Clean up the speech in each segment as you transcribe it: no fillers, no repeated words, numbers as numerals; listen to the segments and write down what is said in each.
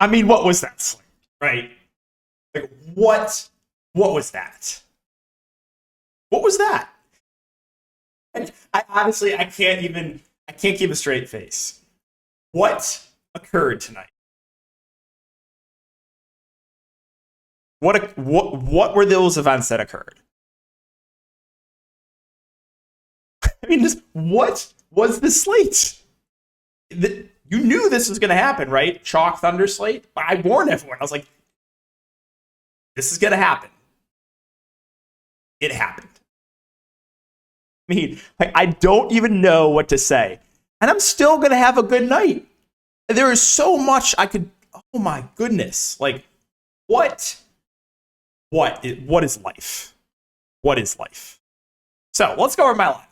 I mean, what was that slate, right? Like, what was that? What was that? And I honestly, I can't keep a straight face. What occurred tonight? What were those events that occurred? I mean, just what was the slate? You knew this was going to happen, right? Chalk Thunder slate. I warned everyone. I was like, this is going to happen. It happened. I mean, like, I don't even know what to say. And I'm still going to have a good night. There is so much I could, oh my goodness. Like, what is life? What is life? So let's go over my lineup.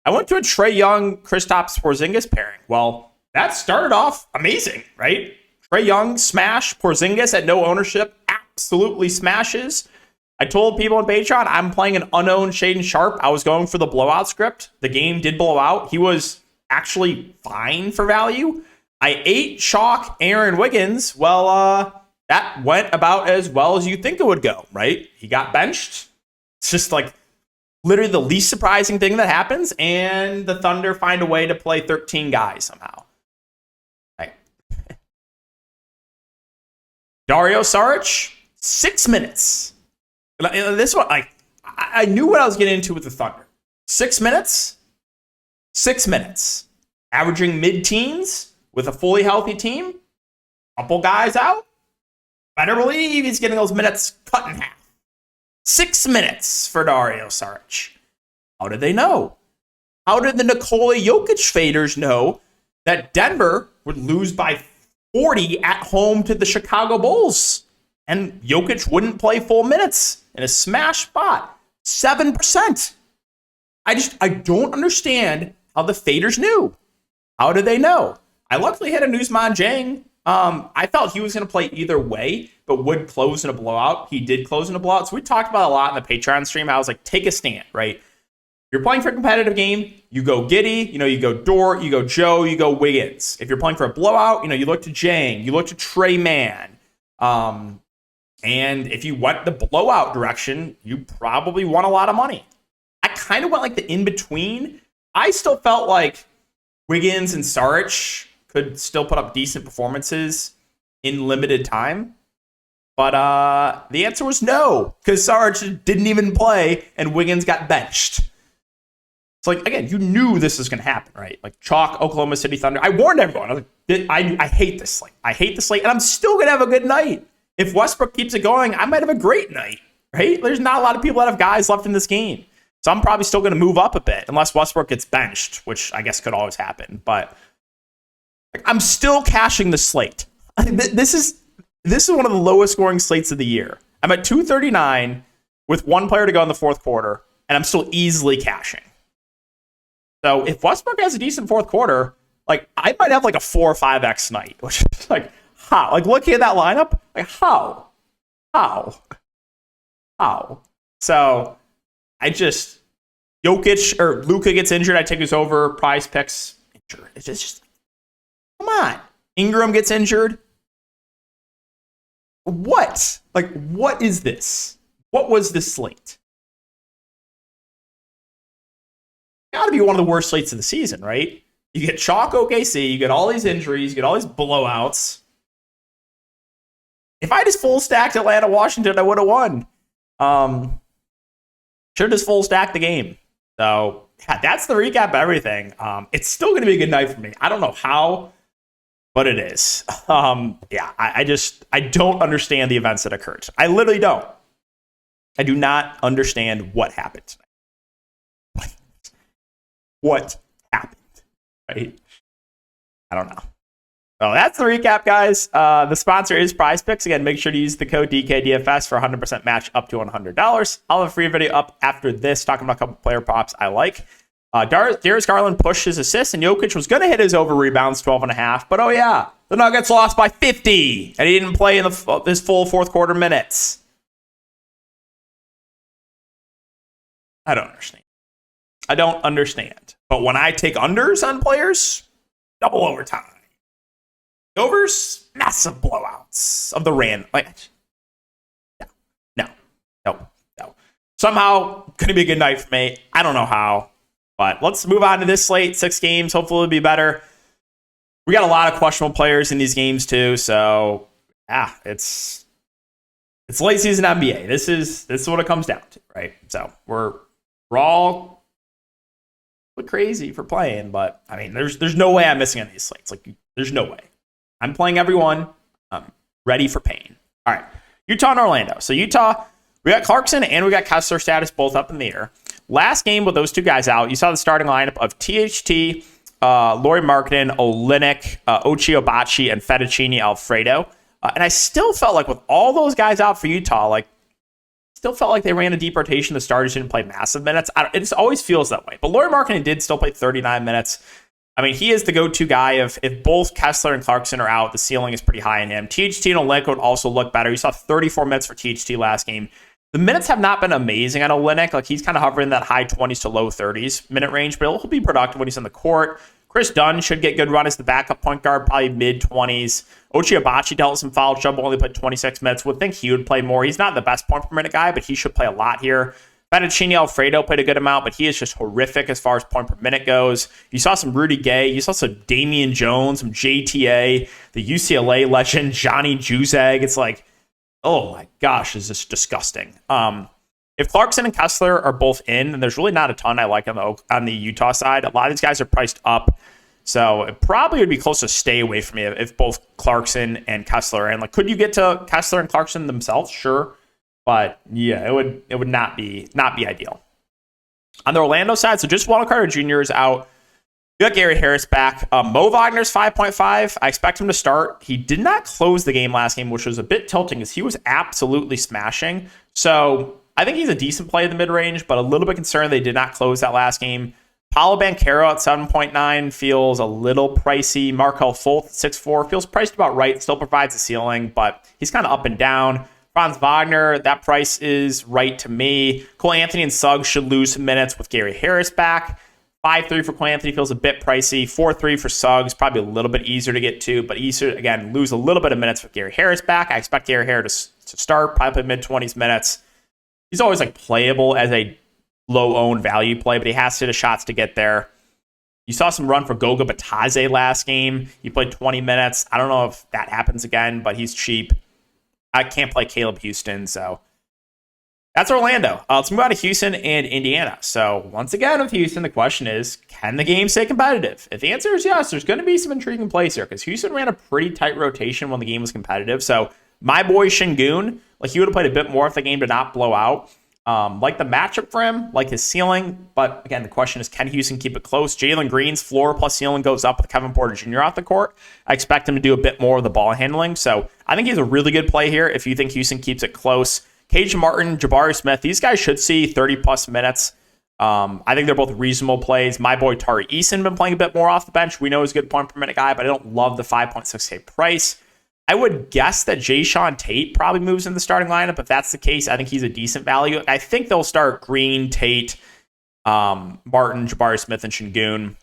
I went to a Trae Young, Kristaps Porzingis pairing. Well, that started off amazing, right? Trae Young, smash. Porzingis at no ownership, absolutely smashes. I told people on Patreon I'm playing an unowned Shaden Sharp. I was going for the blowout script. The game did blow out. He was actually fine for value. I ate chalk Aaron Wiggins. Well, that went about as well as you think it would go, right? He got benched. It's just like literally the least surprising thing that happens, and the Thunder find a way to play 13 guys somehow. Right. Dario Saric, 6 minutes. This one, like, I knew what I was getting into with the Thunder. 6 minutes, 6 minutes, averaging mid-teens with a fully healthy team. Couple guys out. Better believe he's getting those minutes cut in half. 6 minutes for Dario Saric. How did they know? How did the Nikola Jokic faders know that Denver would lose by 40 at home to the Chicago Bulls? And Jokic wouldn't play full minutes in a smash spot. 7%. I don't understand how the faders knew. How did they know? I luckily hit a Newsman Jang. I felt he was going to play either way, but would close in a blowout. He did close in a blowout. So we talked about a lot in the Patreon stream. I was like, take a stand, right? You're playing for a competitive game, you go Giddey, you go Dort, you go Joe, you go Wiggins. If you're playing for a blowout, you look to Jang, you look to Trey Mann. And if you went the blowout direction, you probably won a lot of money. I kind of went like the in-between. I still felt like Wiggins and Saric could still put up decent performances in limited time. But the answer was no, because Saric didn't even play and Wiggins got benched. So, like, again, you knew this was going to happen, right? Like, chalk Oklahoma City Thunder. I warned everyone. I was like, I hate this slate. I hate the slate, and I'm still going to have a good night. If Westbrook keeps it going, I might have a great night, right? There's not a lot of people that have guys left in this game. So I'm probably still going to move up a bit, unless Westbrook gets benched, which I guess could always happen. But I'm still cashing the slate. This is one of the lowest scoring slates of the year. I'm at 239 with one player to go in the fourth quarter, and I'm still easily cashing. So if Westbrook has a decent fourth quarter, like, I might have like a 4 or 5x night, which is like, how? Like, looking at that lineup, like, how? So Jokic or Luka gets injured, I take his over. Prize picks injured. It's just come on. Ingram gets injured. What? Like, what is this? What was this slate? Got to be one of the worst slates of the season, right? You get chalk OKC, you get all these injuries, you get all these blowouts. If I just full stacked Atlanta, Washington, I would have won. Should have just full stacked the game. So, yeah, that's the recap of everything. It's still going to be a good night for me. I don't know how, but it is. I don't understand the events that occurred. I literally don't. I do not understand what happened tonight. What happened, right? I don't know. So that's the recap, guys. The sponsor is Prize Picks. Again, make sure to use the code DKDFS for 100% match up to $100. I'll have a free video up after this talking about a couple player props I like. Darius Garland pushed his assists, and Jokic was going to hit his over rebounds 12.5. But oh yeah, the Nuggets lost by 50, and he didn't play in his full fourth quarter minutes. I don't understand. But when I take unders on players, double overtime. Overs, massive blowouts of the random. No. Somehow, going to be a good night for me. I don't know how. But let's move on to this slate. 6 games. Hopefully it'll be better. We got a lot of questionable players in these games too. So, yeah, it's late season NBA. This is what it comes down to, right? So we're all crazy for playing. But, I mean, there's no way I'm missing on these slates. There's no way. I'm playing everyone. I'm ready for pain. All right. Utah and Orlando. So Utah, we got Clarkson and we got Kessler status both up in the air. Last game with those two guys out, you saw the starting lineup of THT, Lauri Markkanen, Olynyk, Ochai Agbaji, and Fettuccine Alfredo. And I still felt like with all those guys out for Utah, still felt like they ran a deep rotation. The starters didn't play massive minutes. It just always feels that way. But Lauri Markkanen did still play 39 minutes. I mean, he is the go-to guy. If both Kessler and Clarkson are out, the ceiling is pretty high in him. THT and Olynyk would also look better. You saw 34 minutes for THT last game. The minutes have not been amazing on Olynyk. He's kind of hovering in that high 20s to low 30s minute range, but he'll be productive when he's on the court. Chris Dunn should get good run as the backup point guard, probably mid-20s. Ochai Agbaji dealt with some foul trouble, only played 26 minutes. Would think he would play more. He's not the best point per minute guy, but he should play a lot here. Fettuccine Alfredo played a good amount, but he is just horrific as far as point per minute goes. You saw some Rudy Gay. You saw some Damian Jones, some JTA, the UCLA legend, Johnny Juzang. It's oh my gosh, is this disgusting. If Clarkson and Kessler are both in, then there's really not a ton I like on the Utah side. A lot of these guys are priced up, so it probably would be close to stay away from me if both Clarkson and Kessler are in. Could you get to Kessler and Clarkson themselves? Sure. But yeah, it would not be ideal. On the Orlando side, so just Wendell Carter Jr. is out. You got Gary Harris back. Mo Wagner's 5.5. I expect him to start. He did not close the game last game, which was a bit tilting because he was absolutely smashing. So I think he's a decent play in the mid-range, but a little bit concerned they did not close that last game. Paolo Banchero at 7.9 feels a little pricey. Markelle Fultz at 6.4 feels priced about right. Still provides a ceiling, but he's kind of up and down. Franz Wagner, that price is right to me. Cole Anthony and Suggs should lose some minutes with Gary Harris back. 5.3 for Cole Anthony feels a bit pricey. 4.3 for Suggs, probably a little bit easier to get to, but easier, again, lose a little bit of minutes with Gary Harris back. I expect Gary Harris to start, probably play mid-20s minutes. He's always playable as a low-owned value play, but he has to hit the shots to get there. You saw some run for Goga Batadze last game. He played 20 minutes. I don't know if that happens again, but he's cheap. I can't play Caleb Houston, so that's Orlando. Let's move on to Houston and Indiana. So once again with Houston, the question is, can the game stay competitive? If the answer is yes, there's going to be some intriguing plays here because Houston ran a pretty tight rotation when the game was competitive. So my boy Şengün, he would have played a bit more if the game did not blow out. Like the matchup for him, like his ceiling. But again, the question is, can Houston keep it close? Jalen Green's floor plus ceiling goes up with Kevin Porter Jr. off the court. I expect him to do a bit more of the ball handling. So I think he's a really good play here if you think Houston keeps it close. Cage Martin, Jabari Smith, these guys should see 30-plus minutes. I think they're both reasonable plays. My boy Tari Eason been playing a bit more off the bench. We know he's a good point per minute guy, but I don't love the 5.6K price. I would guess that Jae'Sean Tate probably moves in the starting lineup. If that's the case, I think he's a decent value. I think they'll start Green, Tate, Martin, Jabari Smith, and Şengün.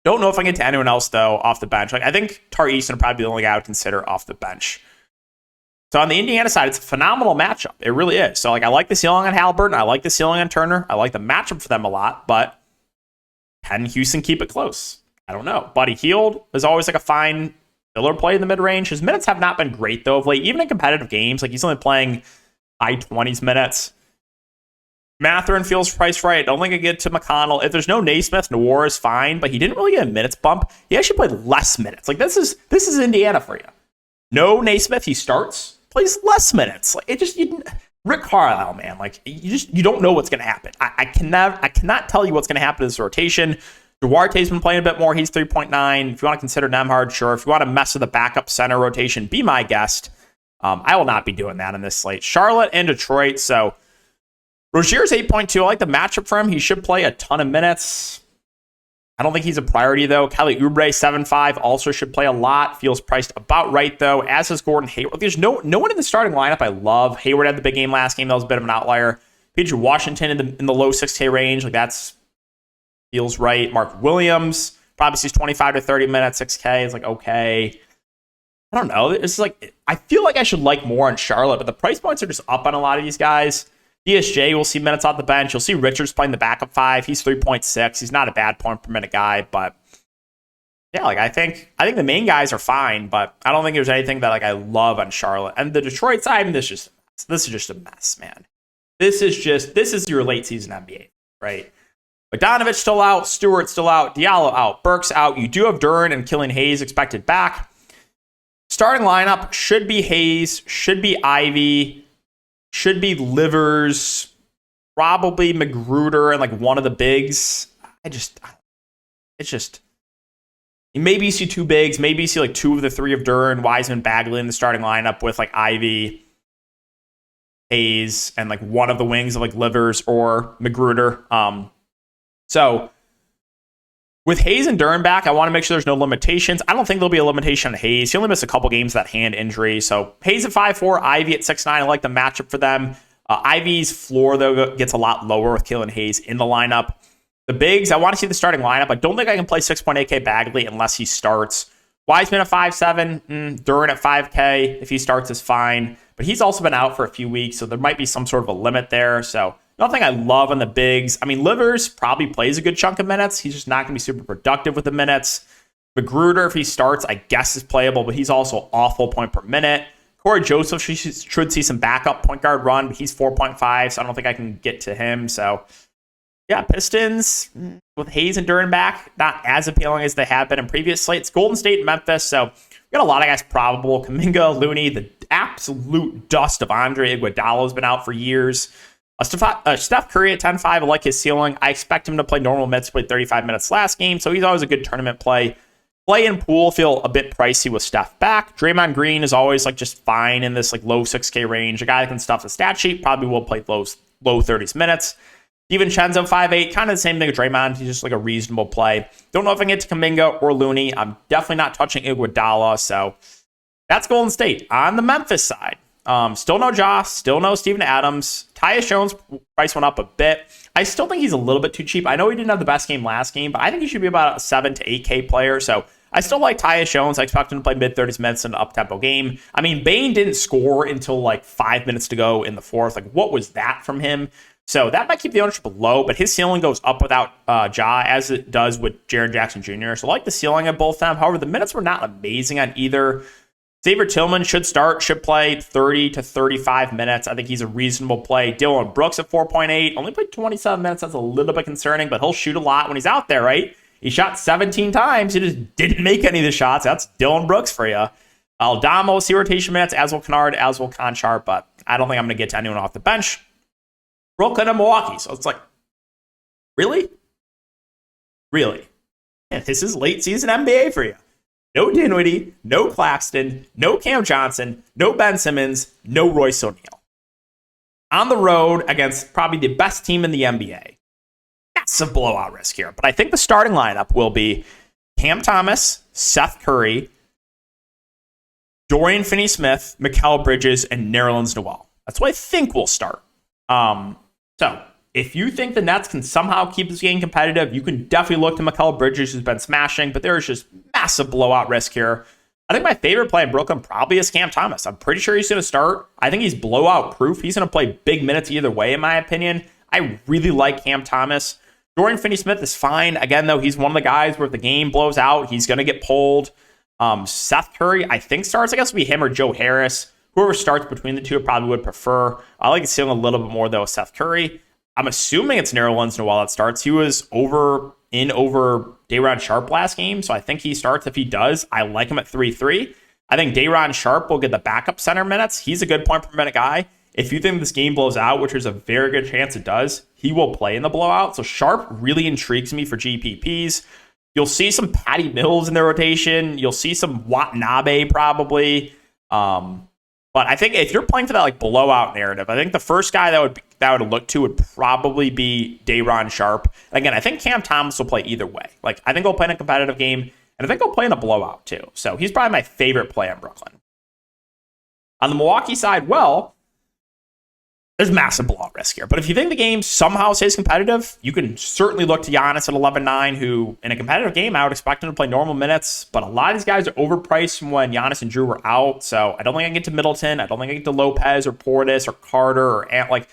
Don't know if I can get to anyone else, though, off the bench. I think Tari Eason would probably be the only guy I would consider off the bench. So on the Indiana side, it's a phenomenal matchup. It really is. So I like the ceiling on Halliburton. I like the ceiling on Turner. I like the matchup for them a lot. But can Houston keep it close? I don't know. Buddy Hield is always a fine filler play in the mid-range. His minutes have not been great, though, of late. Even in competitive games, he's only playing high 20s minutes. Mathurin feels priced right. I don't think I get to McConnell. If there's no Naismith, Noir is fine, but he didn't really get a minutes bump. He actually played less minutes. This is Indiana for you. No Naismith, he starts, plays less minutes. Rick Carlisle, man. You don't know what's going to happen. I cannot tell you what's going to happen in this rotation. Duarte's been playing a bit more. He's 3.9. If you want to consider Nemhard, sure. If you want to mess with the backup center rotation, be my guest. I will not be doing that in this slate. Charlotte and Detroit. So Rozier's 8.2. I like the matchup for him. He should play a ton of minutes. I don't think he's a priority, though. Kelly Oubre, 7.5, also should play a lot. Feels priced about right, though, as is Gordon Hayward. There's no one in the starting lineup I love. Hayward had the big game last game. That was a bit of an outlier. Pedro Washington in the low 6K range. Like, that's feels right. Mark Williams probably sees 25 to 30 minutes, 6K. It's like, okay. I don't know. It's like, I feel like I should like more on Charlotte, but the price points are just up on a lot of these guys. DSJ will see minutes off the bench. You'll see Richards playing the backup 5. He's 3.6. He's not a bad point per minute guy, but yeah, like I think the main guys are fine, but I don't think there's anything that like I love on Charlotte. And the Detroit side, this is just a mess, man. This is your late season NBA, right? Bogdanovic still out, Stewart still out, Diallo out, Burks out. You do have Duren and Killian Hayes expected back. Starting lineup should be Hayes, should be Ivy, should be Livers, probably Magruder and like one of the bigs. Maybe you see two bigs, maybe you see like two of the three of Duren, Wiseman, Bagley in the starting lineup with like Ivy, Hayes, and like one of the wings of like Livers or Magruder. So with Hayes and Duren back, I want to make sure there's no limitations. I don't think there'll be a limitation on Hayes. He only missed a couple games with that hand injury. So Hayes at 5'4", Ivy at 6'9". I like the matchup for them. Ivy's floor, though, gets a lot lower with Killian Hayes in the lineup. The bigs, I want to see the starting lineup. I don't think I can play 6.8K Bagley unless he starts. Wiseman at 5'7", Duren at 5K. If he starts, is fine. But he's also been out for a few weeks, so there might be some sort of a limit there. So nothing I love on the bigs. I mean, Livers probably plays a good chunk of minutes. He's just not going to be super productive with the minutes. Magruder, if he starts, I guess is playable, but he's also awful point per minute. Corey Joseph should see some backup point guard run, but he's 4.5, so I don't think I can get to him. So, yeah, Pistons with Hayes and Duren back, not as appealing as they have been in previous slates. Golden State and Memphis, so we got a lot of guys probable. Kuminga, Looney, the absolute dust of Andre Iguodala has been out for years. Steph Curry at 10.5, I like his ceiling. I expect him to play normal minutes, play 35 minutes last game, so he's always a good tournament play. Play and Poole feel a bit pricey with Steph back. Draymond Green is always like just fine in this like low 6K range. A guy that can stuff the stat sheet probably will play low 30s minutes. DiVincenzo 5'8", kind of the same thing with Draymond. He's just like a reasonable play. Don't know if I can get to Kuminga or Looney. I'm definitely not touching Iguodala, so that's Golden State. On the Memphis side, still no Josh, still no Steven Adams. Tyus Jones price went up a bit. I still think he's a little bit too cheap. I know he didn't have the best game last game, but I think he should be about a 7 to 8K player. So I still like Tyus Jones. I expect him to play mid-30s minutes in an up-tempo game. I mean, Bane didn't score until like 5 minutes to go in the fourth. Like, what was that from him? So that might keep the ownership low, but his ceiling goes up without Ja, as it does with Jaren Jackson Jr. So I like the ceiling of both them. However, the minutes were not amazing on either. Xavier Tillman should play 30 to 35 minutes. I think he's a reasonable play. Dylan Brooks at 4.8, only played 27 minutes. That's a little bit concerning, but he'll shoot a lot when he's out there, right? He shot 17 times. He just didn't make any of the shots. That's Dylan Brooks for you. Aldama will see rotation minutes, as will Kennard, as will Conchar, but I don't think I'm going to get to anyone off the bench. Brooklyn and Milwaukee. So it's like, really? Really? Man, this is late season NBA for you. No Dinwiddie, no Claxton, no Cam Johnson, no Ben Simmons, no Royce O'Neal. On the road against probably the best team in the NBA. That's a blowout risk here. But I think the starting lineup will be Cam Thomas, Seth Curry, Dorian Finney-Smith, Mikal Bridges, and Nerlens Noel. That's what I think will start. So if you think the Nets can somehow keep this game competitive, you can definitely look to Mikal Bridges, who's been smashing, but there is just massive blowout risk here. I think my favorite play in Brooklyn probably is Cam Thomas. I'm pretty sure he's going to start. I think he's blowout proof. He's going to play big minutes either way, in my opinion. I really like Cam Thomas. Dorian Finney-Smith is fine. Again, though, he's one of the guys where if the game blows out, he's going to get pulled. Seth Curry, I think starts. I guess it'll be him or Joe Harris. Whoever starts between the two, I probably would prefer. I like seeing a little bit more, though, with Seth Curry. I'm assuming it's Nerlens Noel that starts. He was over Day'Ron Sharp last game, so I think he starts. If he does, I like him at 3-3. I think Day'Ron Sharp will get the backup center minutes. He's a good point per minute guy. If you think this game blows out, which there's a very good chance it does, he will play in the blowout. So Sharp really intrigues me for GPPs. You'll see some Patty Mills in the rotation. You'll see some Watanabe probably. But I think if you're playing for that like blowout narrative, I think the first guy that would look to would probably be Day'Ron Sharpe. Again, I think Cam Thomas will play either way. Like I think he'll play in a competitive game, and I think he'll play in a blowout too. So he's probably my favorite play in Brooklyn. On the Milwaukee side, well, there's massive blowout risk here. But if you think the game somehow stays competitive, you can certainly look to Giannis at 11-9, who in a competitive game, I would expect him to play normal minutes. But a lot of these guys are overpriced from when Giannis and Drew were out. So I don't think I can get to Middleton. I don't think I can get to Lopez or Portis or Carter or Ant. Like,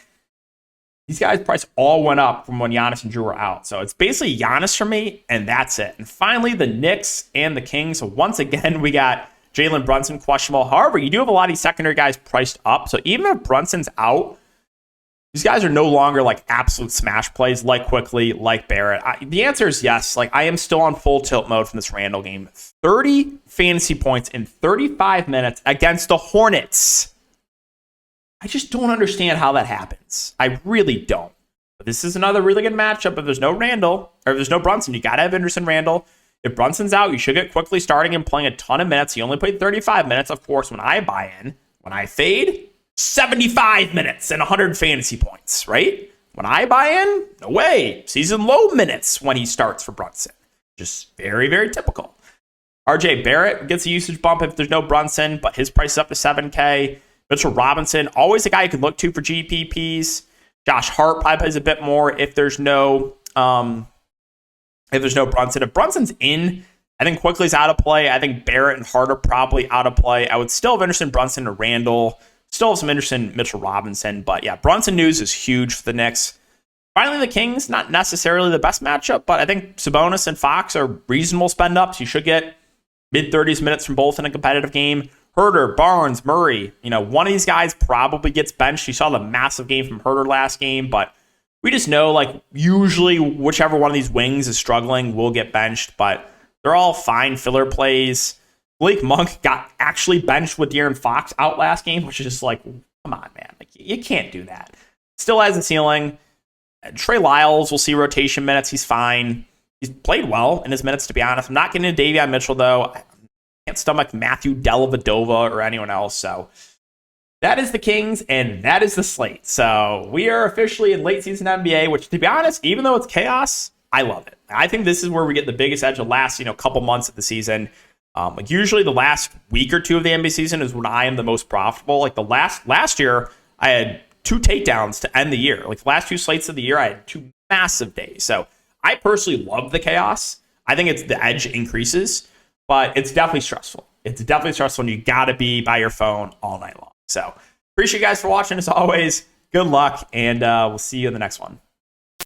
these guys' price all went up from when Giannis and Drew were out. So it's basically Giannis for me, and that's it. And finally, the Knicks and the Kings. So once again, we got Jalen Brunson questionable. However, you do have a lot of these secondary guys priced up. So even if Brunson's out, these guys are no longer like absolute smash plays like Quickly, like Barrett. The answer is yes. Like I am still on full tilt mode from this Randall game. 30 fantasy points in 35 minutes against the Hornets. I just don't understand how that happens. I really don't. But this is another really good matchup. If there's no Randall, or if there's no Brunson, you got to have Anderson Randall. If Brunson's out, you should get Quickly starting and playing a ton of minutes. He only played 35 minutes. Of course, when I buy in, when I fade, 75 minutes and 100 fantasy points, right? When I buy in, no way. Season low minutes when he starts for Brunson. Just very, very typical. RJ Barrett gets a usage bump if there's no Brunson, but his price is up to 7K. Mitchell Robinson, always a guy you can look to for GPPs. Josh Hart probably plays a bit more if there's no Brunson. If Brunson's in, I think Quickly's out of play. I think Barrett and Hart are probably out of play. I would still have interest in Brunson or Randall. Still have some interest in Mitchell Robinson. But yeah, Brunson news is huge for the Knicks. Finally, the Kings, not necessarily the best matchup, but I think Sabonis and Fox are reasonable spend-ups. You should get mid-30s minutes from both in a competitive game. Herter, Barnes, Murray, one of these guys probably gets benched. You saw the massive game from Herter last game, but we just know, like, usually whichever one of these wings is struggling will get benched, but they're all fine filler plays. Blake Monk got actually benched with De'Aaron Fox out last game, which is just like, come on, man. Like, you can't do that. Still has a ceiling. Trey Lyles will see rotation minutes. He's fine. He's played well in his minutes, to be honest. I'm not getting into Davion Mitchell, though. I can't stomach Matthew Dellavedova or anyone else. So that is the Kings, and that is the slate. So we are officially in late season NBA, which, to be honest, even though it's chaos, I love it. I think this is where we get the biggest edge of the last, couple months of the season. Like usually the last week or two of the NBA season is when I am the most profitable. Like the last year, I had 2 takedowns to end the year. Like the last 2 slates of the year, I had 2 massive days. So I personally love the chaos. I think it's the edge increases, but it's definitely stressful. It's definitely stressful, and you got to be by your phone all night long. So appreciate you guys for watching as always. Good luck, and we'll see you in the next one.